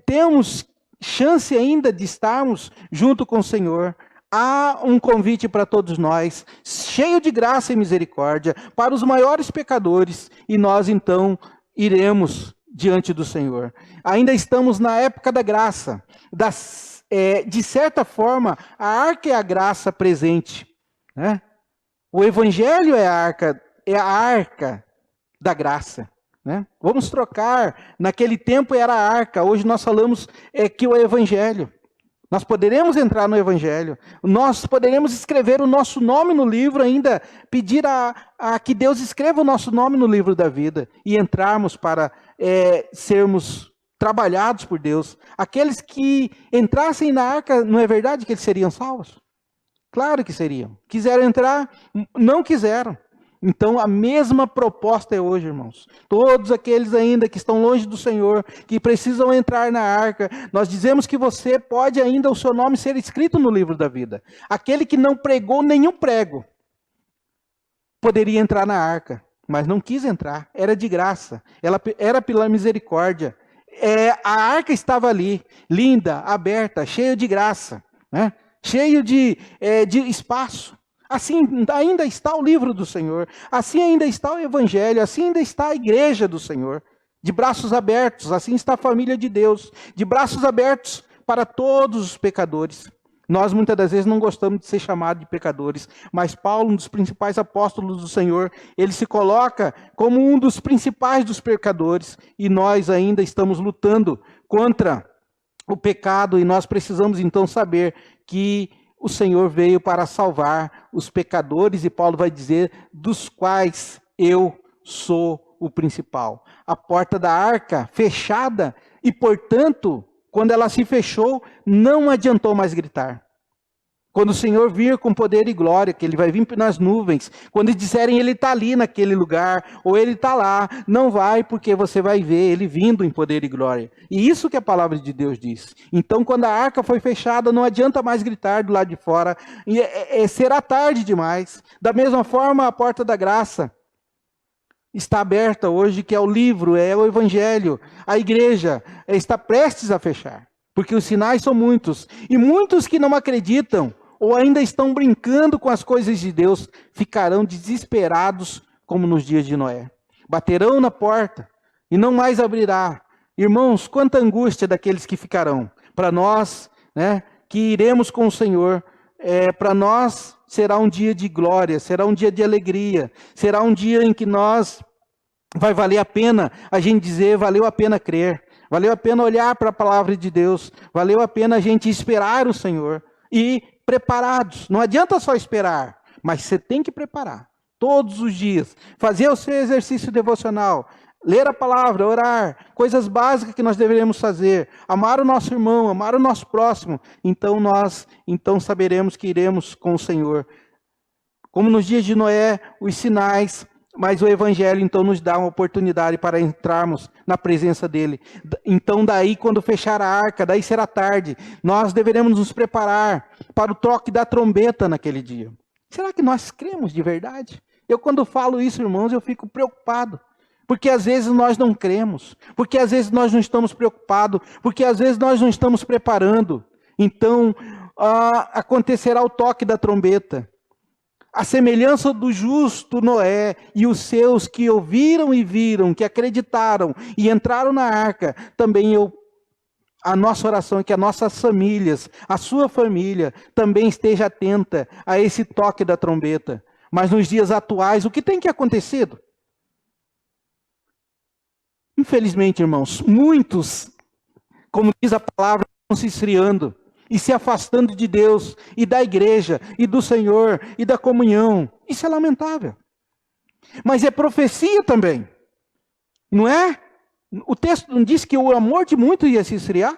temos chance ainda de estarmos junto com o Senhor. Há um convite para todos nós, cheio de graça e misericórdia, para os maiores pecadores. E nós, então, iremos diante do Senhor. Ainda estamos na época da graça. De certa forma, a arca é a graça presente, né? O Evangelho é a arca da graça, né? Vamos trocar. Naquele tempo era a arca, hoje nós falamos que o Evangelho. Nós poderemos entrar no Evangelho, nós poderemos escrever o nosso nome no livro, ainda pedir a que Deus escreva o nosso nome no livro da vida e entrarmos para sermos trabalhados por Deus. Aqueles que entrassem na arca, não é verdade que eles seriam salvos? Claro que seriam. Quiseram entrar, não quiseram. Então a mesma proposta é hoje, irmãos. Todos aqueles ainda que estão longe do Senhor, que precisam entrar na arca, nós dizemos que você pode ainda o seu nome ser escrito no livro da vida. Aquele que não pregou nenhum prego poderia entrar na arca, mas não quis entrar, era de graça, era pela misericórdia. A arca estava ali, linda, aberta, cheia de graça, né? Cheio de espaço. Assim ainda está o livro do Senhor, assim ainda está o Evangelho, assim ainda está a igreja do Senhor, de braços abertos, assim está a família de Deus, de braços abertos para todos os pecadores. Nós muitas das vezes não gostamos de ser chamados de pecadores, mas Paulo, um dos principais apóstolos do Senhor, ele se coloca como um dos principais dos pecadores, e nós ainda estamos lutando contra o pecado, e nós precisamos então saber que o Senhor veio para salvar os pecadores, e Paulo vai dizer, dos quais eu sou o principal. A porta da arca fechada, e portanto, quando ela se fechou, não adiantou mais gritar. Quando o Senhor vir com poder e glória, que Ele vai vir nas nuvens, quando disserem Ele está ali naquele lugar, ou Ele está lá, não vai, porque você vai ver Ele vindo em poder e glória. E isso que a palavra de Deus diz. Então, quando a arca foi fechada, não adianta mais gritar do lado de fora, será tarde demais. Da mesma forma, a porta da graça está aberta hoje, que é o livro, é o evangelho. A igreja está prestes a fechar, porque os sinais são muitos. E muitos que não acreditam, ou ainda estão brincando com as coisas de Deus, ficarão desesperados como nos dias de Noé. Baterão na porta e não mais abrirá. Irmãos, quanta angústia daqueles que ficarão. Para nós, né, que iremos com o Senhor, para nós será um dia de glória, será um dia de alegria, será um dia em que vai valer a pena a gente dizer, valeu a pena crer, valeu a pena olhar para a palavra de Deus, valeu a pena a gente esperar o Senhor e preparados. Não adianta só esperar, mas você tem que preparar todos os dias, fazer o seu exercício devocional, ler a palavra, orar, coisas básicas que nós deveremos fazer, amar o nosso irmão, amar o nosso próximo. Então saberemos que iremos com o Senhor. Como nos dias de Noé, os sinais, mas o Evangelho então nos dá uma oportunidade para entrarmos na presença dEle. Então daí, quando fechar a arca, daí será tarde, nós deveremos nos preparar para o toque da trombeta naquele dia. Será que nós cremos de verdade? Eu quando falo isso, irmãos, eu fico preocupado. Porque às vezes nós não cremos, porque às vezes nós não estamos preocupados, porque às vezes nós não estamos preparando. Então, acontecerá o toque da trombeta. A semelhança do justo Noé e os seus que ouviram e viram, que acreditaram e entraram na arca, também a nossa oração é que as nossas famílias, a sua família, também esteja atenta a esse toque da trombeta. Mas nos dias atuais, o que tem que acontecer? Infelizmente, irmãos, muitos, como diz a palavra, estão se esfriando e se afastando de Deus e da igreja e do Senhor e da comunhão. Isso é lamentável. Mas é profecia também, não é? O texto não diz que o amor de muitos ia se esfriar?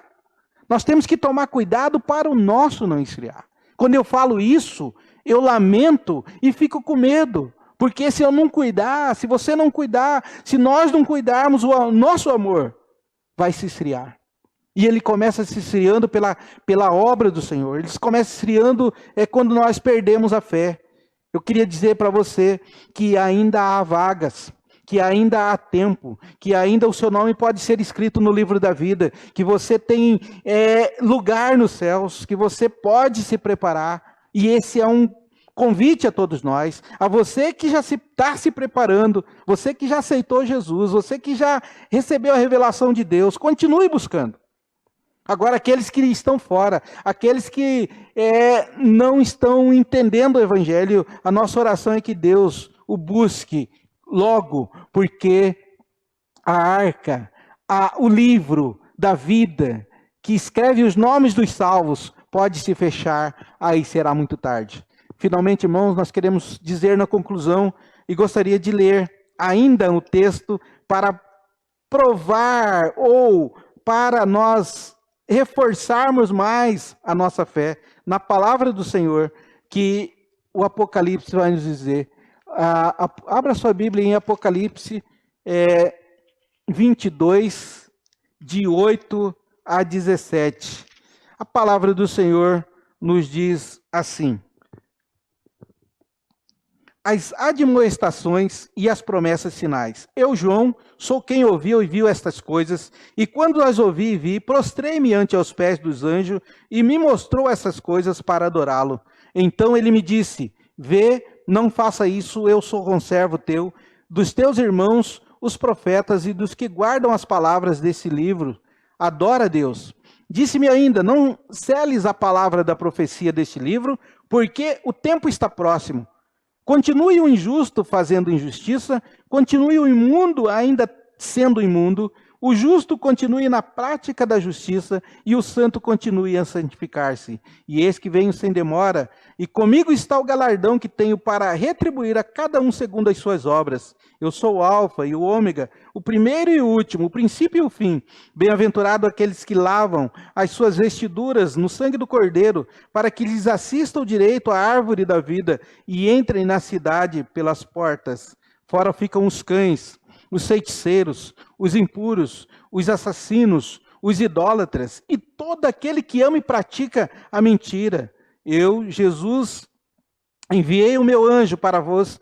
Nós temos que tomar cuidado para o nosso não esfriar. Quando eu falo isso, eu lamento e fico com medo. Porque se eu não cuidar, se você não cuidar, se nós não cuidarmos, o nosso amor vai se esfriar. E ele começa se esfriando pela obra do Senhor. Ele começa se esfriando quando nós perdemos a fé. Eu queria dizer para você que ainda há vagas, que ainda há tempo, que ainda o seu nome pode ser escrito no livro da vida, que você tem lugar nos céus, que você pode se preparar. E esse é um convite a todos nós, a você que já está se preparando, você que já aceitou Jesus, você que já recebeu a revelação de Deus, continue buscando. Agora, aqueles que estão fora, aqueles que não estão entendendo o Evangelho, a nossa oração é que Deus o busque logo, porque a arca, o livro da vida, que escreve os nomes dos salvos, pode se fechar, aí será muito tarde. Finalmente, irmãos, nós queremos dizer na conclusão, e gostaria de ler ainda o texto para provar ou para nós reforçarmos mais a nossa fé na palavra do Senhor, que o Apocalipse vai nos dizer. Abra sua Bíblia em Apocalipse 22, de 8 a 17. A palavra do Senhor nos diz assim: as admoestações e as promessas finais. Eu, João, sou quem ouviu e viu estas coisas, e quando as ouvi e vi, prostrei-me ante aos pés dos anjos, e me mostrou essas coisas para adorá-lo. Então ele me disse: vê, não faça isso, eu sou conservo teu, dos teus irmãos, os profetas, e dos que guardam as palavras desse livro. Adora a Deus. Disse-me ainda: não seles a palavra da profecia deste livro, porque o tempo está próximo. Continue o injusto fazendo injustiça, continue o imundo ainda sendo imundo, O justo continue na prática da justiça e o santo continue a santificar-se. E eis que venho sem demora, e comigo está o galardão que tenho para retribuir a cada um segundo as suas obras. Eu sou o Alfa e o Ômega, o primeiro e o último, o princípio e o fim. Bem-aventurado aqueles que lavam as suas vestiduras no sangue do Cordeiro, para que lhes assista o direito à árvore da vida e entrem na cidade pelas portas. Fora ficam os cães, os feiticeiros, os impuros, os assassinos, os idólatras e todo aquele que ama e pratica a mentira. Eu, Jesus, enviei o meu anjo para vos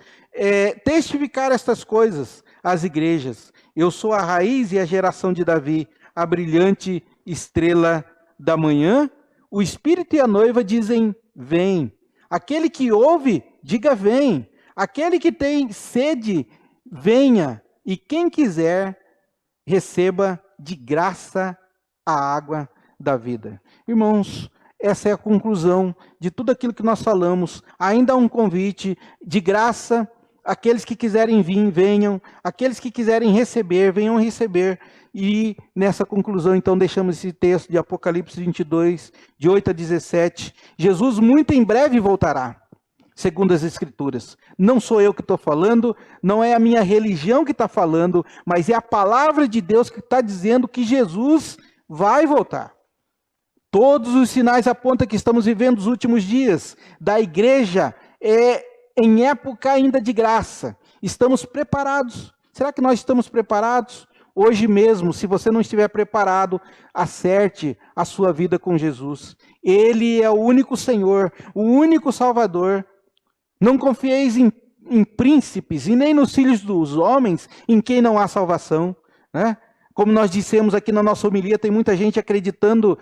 testificar estas coisas às igrejas. Eu sou a raiz e a geração de Davi, a brilhante estrela da manhã. O Espírito e a noiva dizem, vem. Aquele que ouve, diga, vem. Aquele que tem sede, venha. E quem quiser, receba de graça a água da vida. Irmãos, essa é a conclusão de tudo aquilo que nós falamos. Ainda há um convite de graça. Aqueles que quiserem vir, venham. Aqueles que quiserem receber, venham receber. E nessa conclusão, então, deixamos esse texto de Apocalipse 22, de 8 a 17. Jesus muito em breve voltará, segundo as Escrituras. Não sou eu que estou falando, não é a minha religião que está falando, mas é a palavra de Deus que está dizendo que Jesus vai voltar. Todos os sinais apontam que estamos vivendo os últimos dias da igreja em época ainda de graça. Estamos preparados. Será que nós estamos preparados? Hoje mesmo, se você não estiver preparado, acerte a sua vida com Jesus. Ele é o único Senhor, o único Salvador. Não confieis em príncipes e nem nos filhos dos homens, em quem não há salvação, né? Como nós dissemos aqui na nossa homilia, tem muita gente acreditando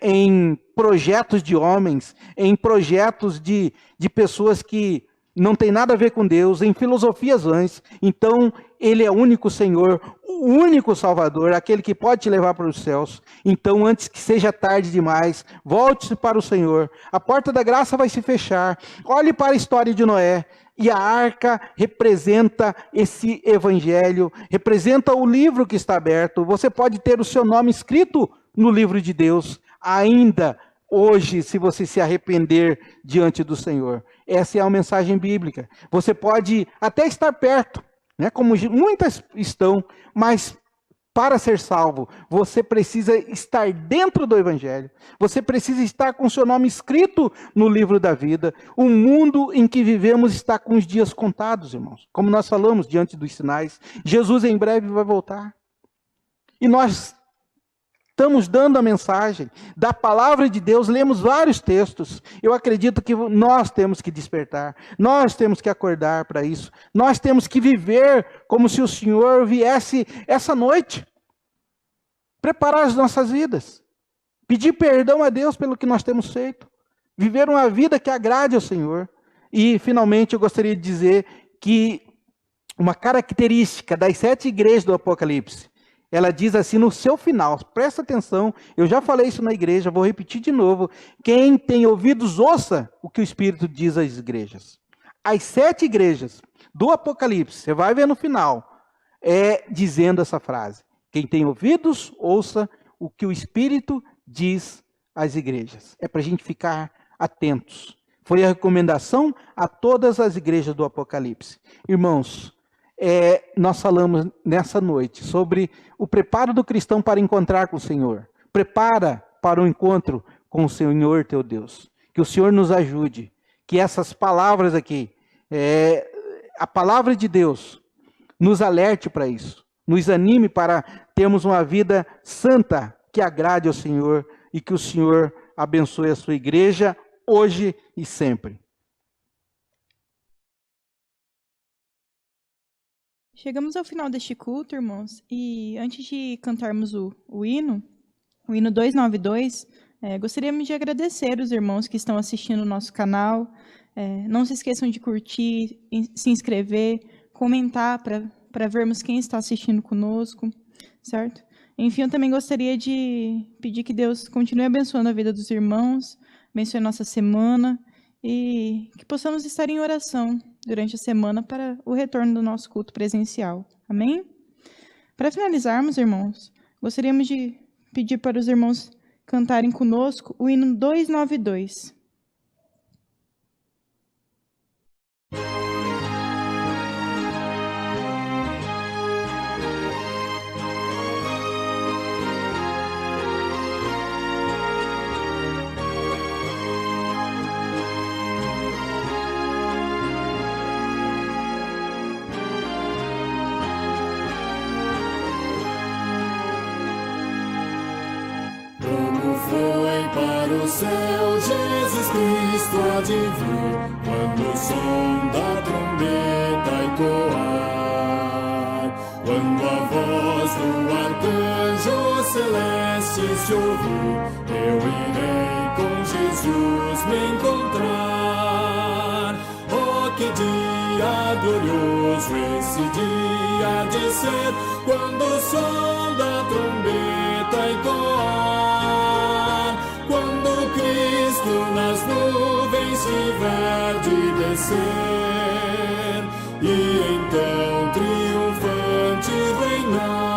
em projetos de homens, em projetos de pessoas que não tem nada a ver com Deus, em filosofias vãs. Então, Ele é o único Senhor, o único Salvador, aquele que pode te levar para os céus. Então, antes que seja tarde demais, volte-se para o Senhor. A porta da graça vai se fechar. Olhe para a história de Noé. E a arca representa esse evangelho, representa o livro que está aberto. Você pode ter o seu nome escrito no livro de Deus, ainda hoje, se você se arrepender diante do Senhor. Essa é a mensagem bíblica. Você pode até estar perto, né, como muitas estão, mas para ser salvo, você precisa estar dentro do Evangelho. Você precisa estar com seu nome escrito no livro da vida. O mundo em que vivemos está com os dias contados, irmãos. Como nós falamos diante dos sinais, Jesus em breve vai voltar. E nós estamos dando a mensagem da palavra de Deus, lemos vários textos. Eu acredito que nós temos que despertar, nós temos que acordar para isso. Nós temos que viver como se o Senhor viesse essa noite. Preparar as nossas vidas. Pedir perdão a Deus pelo que nós temos feito. Viver uma vida que agrade ao Senhor. E, finalmente, eu gostaria de dizer que uma característica das 7 igrejas do Apocalipse, ela diz assim no seu final, presta atenção, eu já falei isso na igreja, vou repetir de novo. Quem tem ouvidos, ouça o que o Espírito diz às igrejas. As 7 igrejas do Apocalipse, você vai ver no final, dizendo essa frase. Quem tem ouvidos, ouça o que o Espírito diz às igrejas. É para a gente ficar atentos. Foi a recomendação a todas as igrejas do Apocalipse. Irmãos, nós falamos nessa noite sobre o preparo do cristão para encontrar com o Senhor. Prepara para o encontro com o Senhor teu Deus. Que o Senhor nos ajude. Que essas palavras aqui, a palavra de Deus, nos alerte para isso. Nos anime para termos uma vida santa que agrade ao Senhor e que o Senhor abençoe a sua igreja hoje e sempre. Chegamos ao final deste culto, irmãos, e antes de cantarmos o hino 292, gostaríamos de agradecer os irmãos que estão assistindo o nosso canal. Não se esqueçam de curtir, se inscrever, comentar para vermos quem está assistindo conosco, certo? Enfim, eu também gostaria de pedir que Deus continue abençoando a vida dos irmãos, abençoe a nossa semana e que possamos estar em oração durante a semana para o retorno do nosso culto presencial. Amém? Para finalizarmos, irmãos, gostaríamos de pedir para os irmãos cantarem conosco o hino 292. Foi para o céu, Jesus Cristo há de vir, quando o som da trombeta ecoar, quando a voz do arcanjo celeste se ouvir, eu irei com Jesus me encontrar. Oh, que dia glorioso esse dia há de ser, quando o som da trombeta ecoar, quando Cristo nas nuvens tiver de descer, e então triunfante reinar.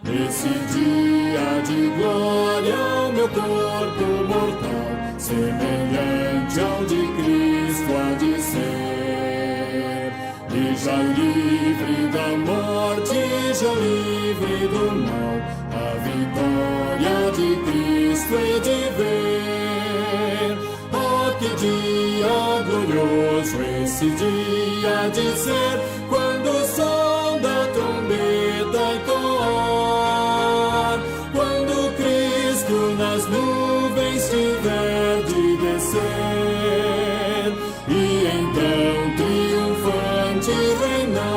Nesse dia de glória o meu corpo mortal, semelhante ao de Cristo há de ser, e já livre da morte, já livre do mal, a vitória de Cristo hei de ver. Oh, que dia glorioso esse dia há de ser, quando o som da trombeta ecoar, quando Cristo nas nuvens tiver de descer, e então triunfante reinar.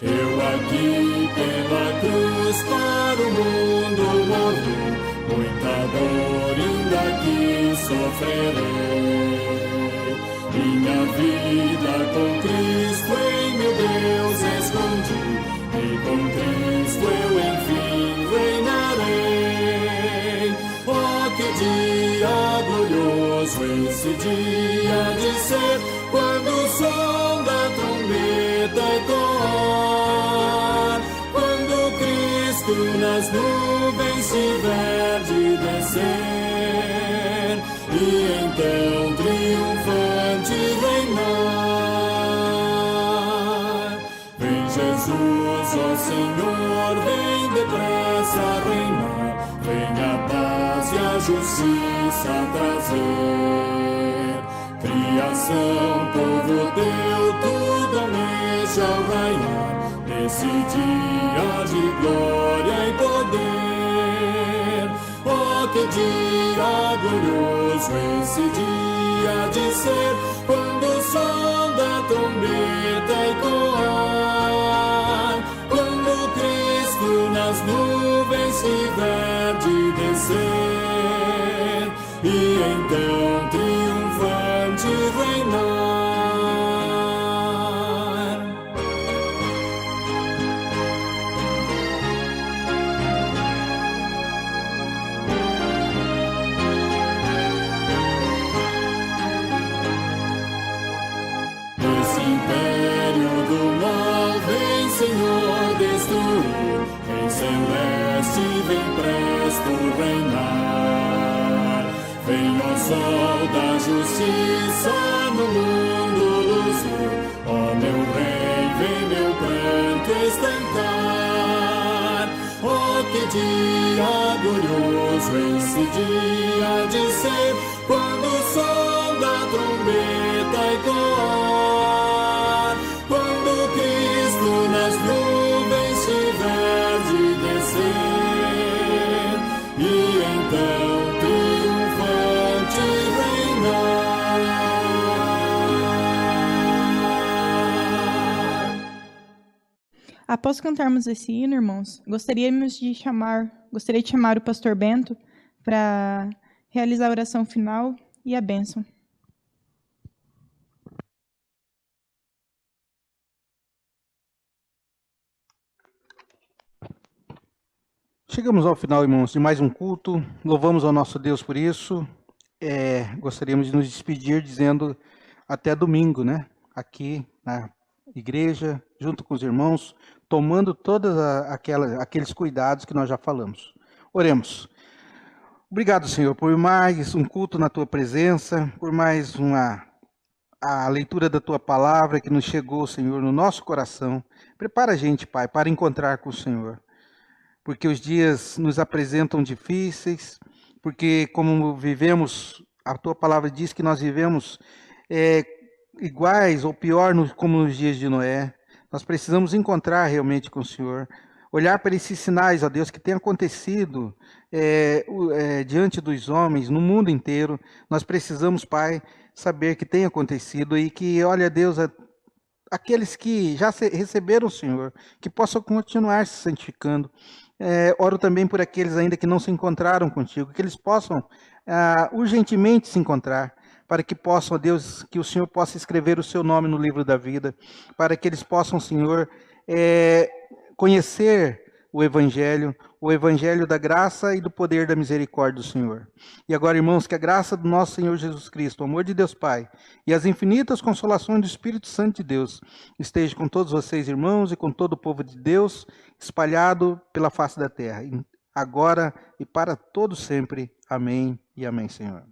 Eu aqui pela cruz para o mundo morri, muita dor ainda aqui sofrerei. Minha vida com Cristo em meu Deus escondi, e com Cristo eu enfim reinarei. Oh, que dia glorioso esse dia há de ser, quando o som da trombeta ecoar, quando Cristo nas nuvens tiver de descer, e então triunfante reinar. Vem Jesus, ó Senhor, vem depressa reinar, vem a paz e a justiça trazer. Criação, povo teu, tudo almeja ao raiar, nesse dia de glória e poder. Oh, que dia glorioso esse dia há de ser, quando o som da trombeta ecoar, quando Cristo nas nuvens tiver de descer, e então triunfante reinar. Esse império do mal vem, Senhor, destruir, vem celeste, vem presto reinar. Vem, ó sol da justiça, no mundo luzir, ó meu rei, vem meu pranto estancar. Oh, que dia glorioso esse dia há de ser, quando o som da trombeta ecoar, quando Cristo nas nuvens tiver de descer, e então triunfante reinar. Após cantarmos esse hino, irmãos, gostaria de chamar o pastor Bento para realizar a oração final e a bênção. Chegamos ao final, irmãos, de mais um culto. Louvamos ao nosso Deus por isso. Gostaríamos de nos despedir dizendo até domingo, né? aqui na igreja, junto com os irmãos, tomando todos aqueles cuidados que nós já falamos. Oremos. Obrigado, Senhor, por mais um culto na Tua presença, por mais a leitura da Tua palavra que nos chegou, Senhor, no nosso coração. Prepara a gente, Pai, para encontrar com o Senhor, porque os dias nos apresentam difíceis, porque como vivemos, a Tua palavra diz que nós vivemos iguais ou pior como nos dias de Noé. Nós precisamos encontrar realmente com o Senhor, olhar para esses sinais, ó Deus, que têm acontecido diante dos homens, no mundo inteiro. Nós precisamos, Pai, saber que tem acontecido e que, olha, Deus, aqueles que já receberam o Senhor, que possam continuar se santificando. Oro também por aqueles ainda que não se encontraram contigo, que eles possam urgentemente se encontrar, para que possam, ó Deus, que o Senhor possa escrever o seu nome no livro da vida, para que eles possam, Senhor, conhecer o Evangelho da graça e do poder da misericórdia do Senhor. E agora, irmãos, que a graça do nosso Senhor Jesus Cristo, o amor de Deus Pai e as infinitas consolações do Espírito Santo de Deus esteja com todos vocês, irmãos, e com todo o povo de Deus espalhado pela face da terra, agora e para todo sempre. Amém e amém, Senhor.